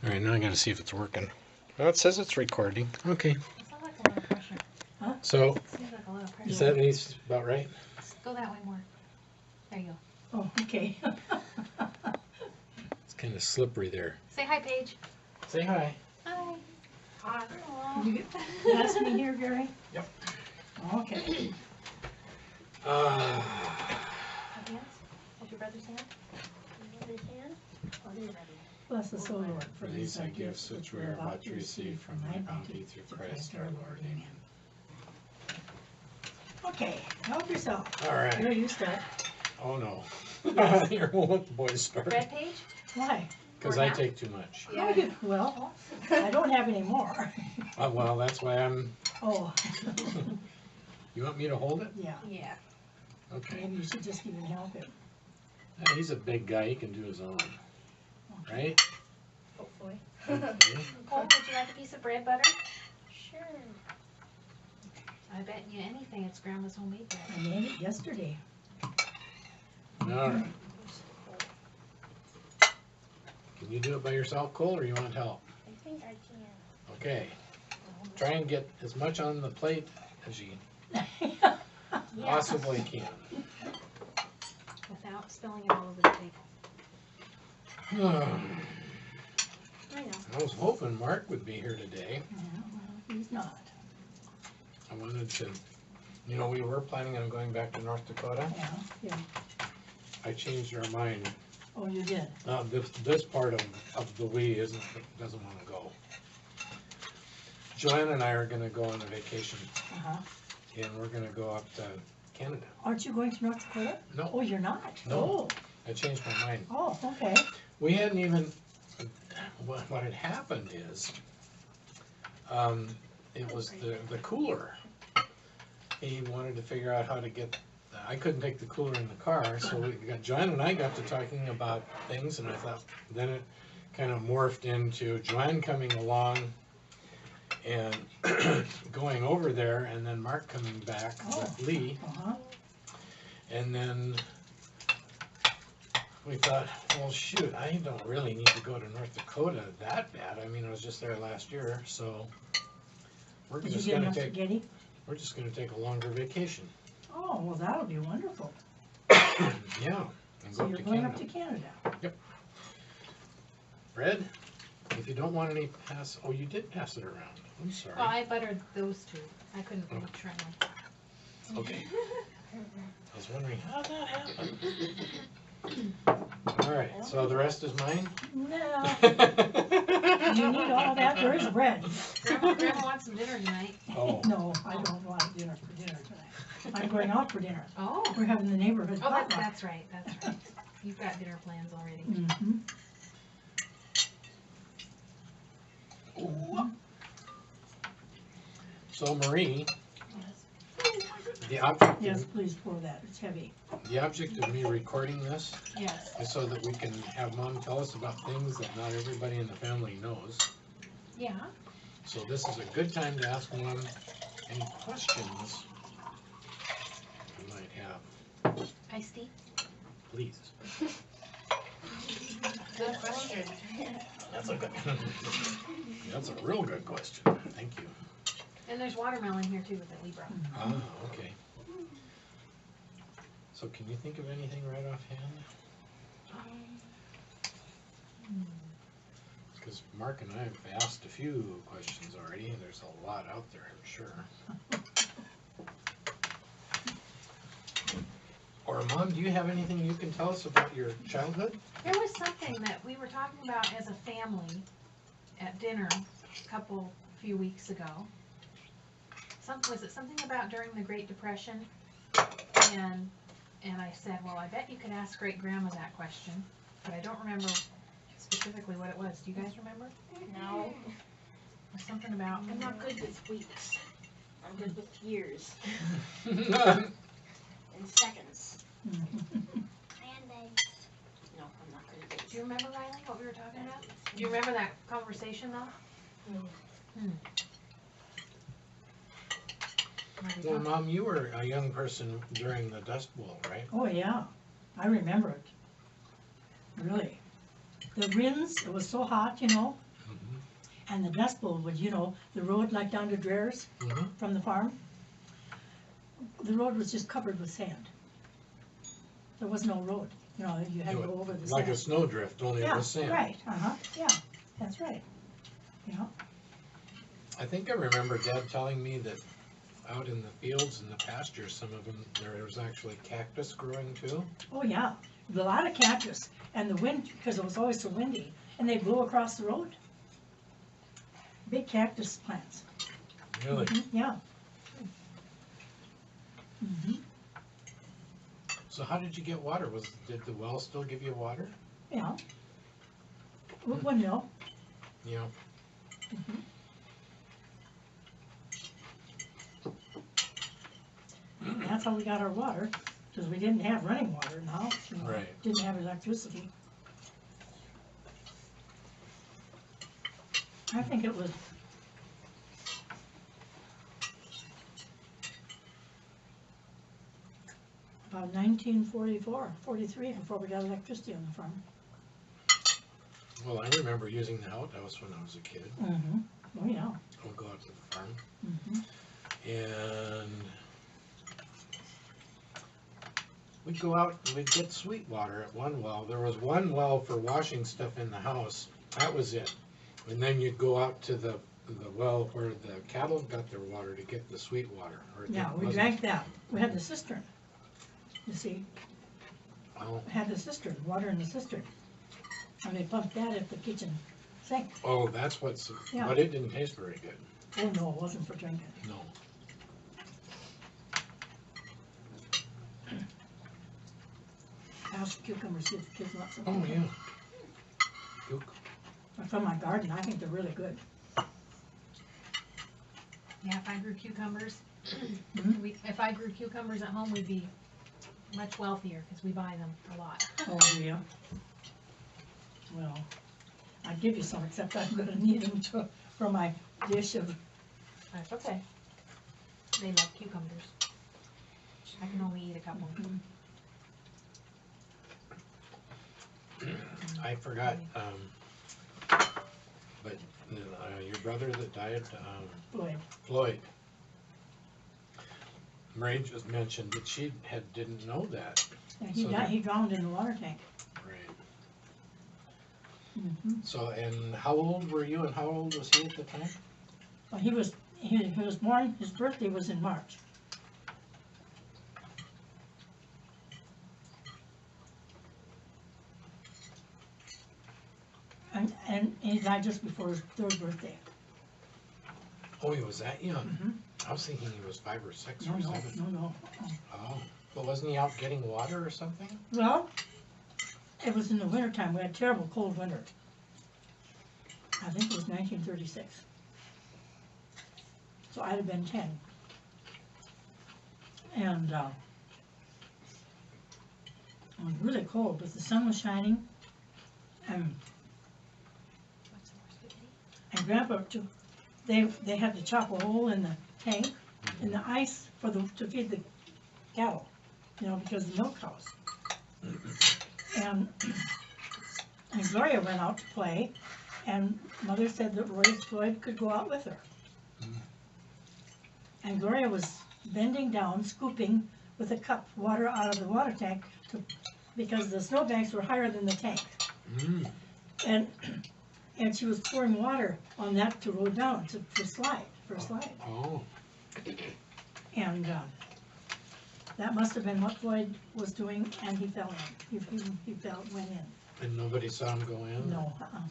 All right, now I gotta see if it's working. Well, it says it's recording. Okay. It sounds like a lot of pressure. So, Seems like a lot of pressure. is that needs about right? Go that way more. There you go. Oh, okay. It's kind of slippery there. Say hi, Paige. Say hi. Hi. Hi. You asked me here, Gary? Yep. Okay. Hands? Hold your brother's hand. Brother's hand. Hold your brother's. Bless us, O Lord, For these thy gifts which we are about to receive from thy bounty through Christ our Lord. Amen. Okay, help yourself. All right. Here, you start. Oh no. Here, we'll let the boys start. Red page? Why? Because Or I now? take too much. Oh, you, well, I don't have any more. Well, that's why I'm. Oh, You want me to hold it? yeah. Yeah. Okay. Maybe you should just even help him. He's a big guy. He can do his own. Right? Hopefully. Okay. Nicole, would you like a piece of bread butter? Sure. I bet you anything it's Grandma's homemade bread. I made it yesterday. All right. Can you do it by yourself, Cole, or you want help? I think I can. Okay. Try and get as much on the plate as you possibly can. Without spilling it all over the table. I know. I was hoping Mark would be here today. Yeah, well, he's not. I wanted to, we were planning on going back to North Dakota. Yeah, yeah. I changed our mind. Oh, you did? This part of the we doesn't want to go. Joanne and I are gonna go on a vacation, Uh-huh. and we're gonna go up to Canada. Aren't you going to North Dakota? No, Oh, you're not? No. I changed my mind. Oh, okay. We hadn't even, what had happened is, it was the cooler. He wanted to figure out how to get, I couldn't take the cooler in the car, so Joanne and I got to talking about things, and I thought, then it kind of morphed into Joanne coming along and going over there, and then Mark coming back with Lee, Uh-huh. and then we thought, well, shoot, I don't really need to go to North Dakota that bad. I mean, I was just there last year, so we're Did you just get gonna enough take spaghetti? a longer vacation. Oh, well, that'll be wonderful. Yeah, and So go you're to going Canada. up to Canada. Fred, if you don't want any pass, oh, you did pass it around. I'm sorry. Well, I buttered those two. I couldn't make sure I Okay. I was wondering how that happened. All right, so the rest is mine. No, you need all that. There is bread. Grandma wants some dinner tonight. Oh. No, I don't want dinner for dinner tonight. I'm going out for dinner. Oh. We're having the neighborhood Oh, potluck. that's right, that's right. You've got dinner plans already. Mhm. So Marie, the object, Yes, please pour that. It's heavy. the object of me recording this Yes. is so that we can have Mom tell us about things that not everybody in the family knows. Yeah. So this is a good time to ask Mom any questions you might have, Iced tea? please. Good question. That's a good, that's a real good question. Thank you. And there's watermelon here too that we brought. Ah, okay. So can you think of anything right offhand? Because Mark and I have asked a few questions already, and there's a lot out there, I'm sure. Or Mom, do you have anything you can tell us about your childhood? There was something that we were talking about as a family at dinner a few weeks ago. Was it something about during the Great Depression? And I said, well, I bet you could ask Great Grandma that question, but I don't remember specifically what it was. Do you guys remember? No. It was something about. I'm not good with weeks. I'm good with years Okay. and seconds. And days. No, I'm not good at days. Do you remember, Riley, what we were talking about? Do you remember that conversation though? Well, Mom, you were a young person during the Dust Bowl, right? Oh, yeah. I remember it. Really. The winds, it was so hot, And the Dust Bowl would, the road like down to Dreher's Mhm. from the farm, the road was just covered with sand. There was no road, you had to go over the Like a sand. snowdrift, only it Yeah, was sand. right, yeah, that's right. Yeah, I think I remember Dad telling me that out in the fields and the pastures, some of them, there was actually cactus growing too. oh yeah, a lot of cactus, and the wind, because it was always so windy, and they blew across the road. Big cactus plants. Really? Mhm, yeah. Mhm, So how did you get water? Did the well still give you water? yeah. Windmill. Yeah. Mhm. That's how we got our water, because we didn't have running water in the house, Right. Didn't have electricity. I think it was about 1944, 43 before we got electricity on the farm. Well, I remember using the outhouse when I was a kid. Mm-hmm. Oh, yeah. I would go out to the farm Mm-hmm. and we'd go out and we'd get sweet water at one well. There was one well for washing stuff in the house. That was it. And then you'd go out to the well where the cattle got their water to get the sweet water. Or it Yeah, we wasn't- drank that. We had the cistern. You see, Oh, we had the cistern, water in the cistern. And they pumped that at the kitchen sink. oh, that's what's, Yeah. but it didn't taste very good. Oh, no, it wasn't for drinking. No. Ask cucumbers, see if the kids want some. Oh, yeah. Gook. They're from my garden, I think they're really good. Yeah, if I grew cucumbers, Mhm. if I grew cucumbers at home, we'd be much wealthier, because we buy them a lot. Oh, yeah. Well, I'd give you some, except I'm gonna need them for my dish of, That's okay. They love cucumbers. I can only eat a couple. I forgot, but your brother that died, Floyd. Floyd. Marie just mentioned that she didn't know that. And he So died, that- he drowned in the water tank. Right. Mhm. So, and how old were you and how old was he at the time? Well, he was born, his birthday was in March. And he died just before his third birthday. Oh, he was that young? Mhm. I was thinking he was 5 or 6 No, or no, 7. no. Oh, but wasn't he out getting water or something? Well, it was in the wintertime, we had a terrible cold winter. I think it was 1936. So I'd have been 10. And it was really cold, but the sun was shining. And What's the worst spaghetti? And Grandpa took, they had to chop a hole in the tank, in the ice to feed the cattle, because of the milk cows. And Gloria went out to play, and Mother said that Floyd could go out with her. And Gloria was bending down, scooping with a cup water out of the water tank because the snowbanks were higher than the tank. Mm. And she was pouring water on that to roll down, for a slide. Oh, And that must have been what Floyd was doing, and he fell in. He went in. and nobody saw him go in? No, Oh.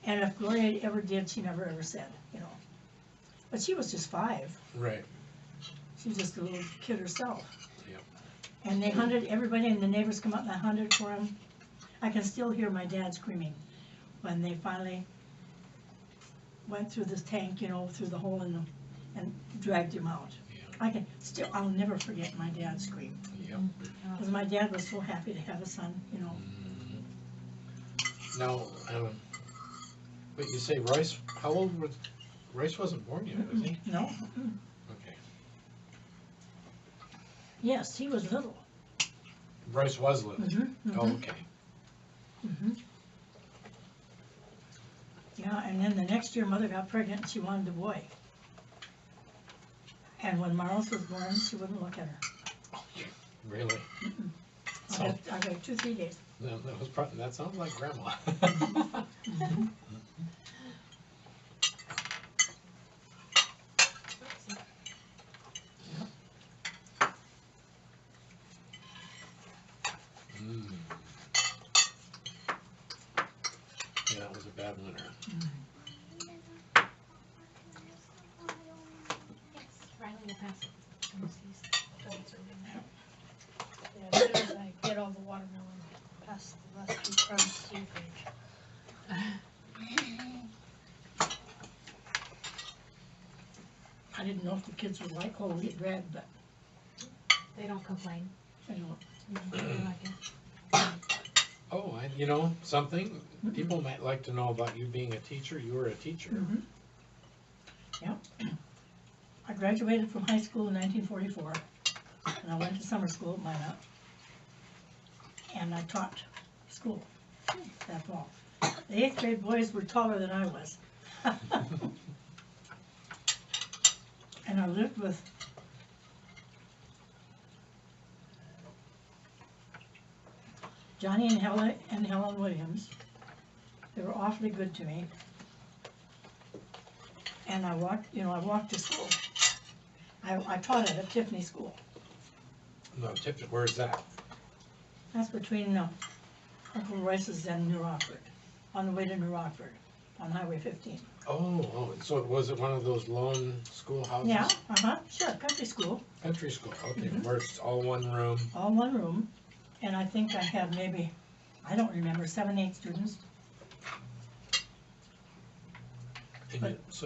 And if Gloria ever did, she never ever said, But she was just 5. Right. She was just a little kid herself. Yep. And they hunted, everybody and the neighbors come up and hunted for him. I can still hear my dad screaming when they finally went through this tank, through the hole and dragged him out. Yeah. I'll never forget my dad's scream. Yep. Because my dad was so happy to have a son, Mm. Now, but you say Royce, how old was, Royce wasn't born yet, was he? No? Okay. Yes, he was little. Royce was little? Mhm, Oh, mhm. okay. Mhm. Yeah, and then the next year, mother got pregnant and she wanted a boy. And when Marlis was born, she wouldn't look at her. Really? I got 2-3 days. No, that sounds like grandma. Mm. Yeah, that was a bad winter. Riley will pass it. Yeah, as soon as I get all the watermelon past the last few crumbs to the fridge. I didn't know if the kids would like whole wheat bread, but They don't complain. I don't. They like it. Oh, something, people might like to know about you being a teacher. You were a teacher. Mhm. Yeah. I graduated from high school in 1944, and I went to summer school at Minot. And I taught school that fall. The 8th grade boys were taller than I was. And I lived with Johnny and Helen Williams. They were awfully good to me. And I walked to school. I taught at a Tiffany school. No, Tipton, where's that? That's between Uncle Royce's and New Rockford, on the way to New Rockford, on Highway 15. Oh, so was it one of those lone schoolhouses? Yeah, sure, country school, Country school, okay, where it's all one room. all one room, and I think I had maybe, I don't remember, 7, 8 students. And But- so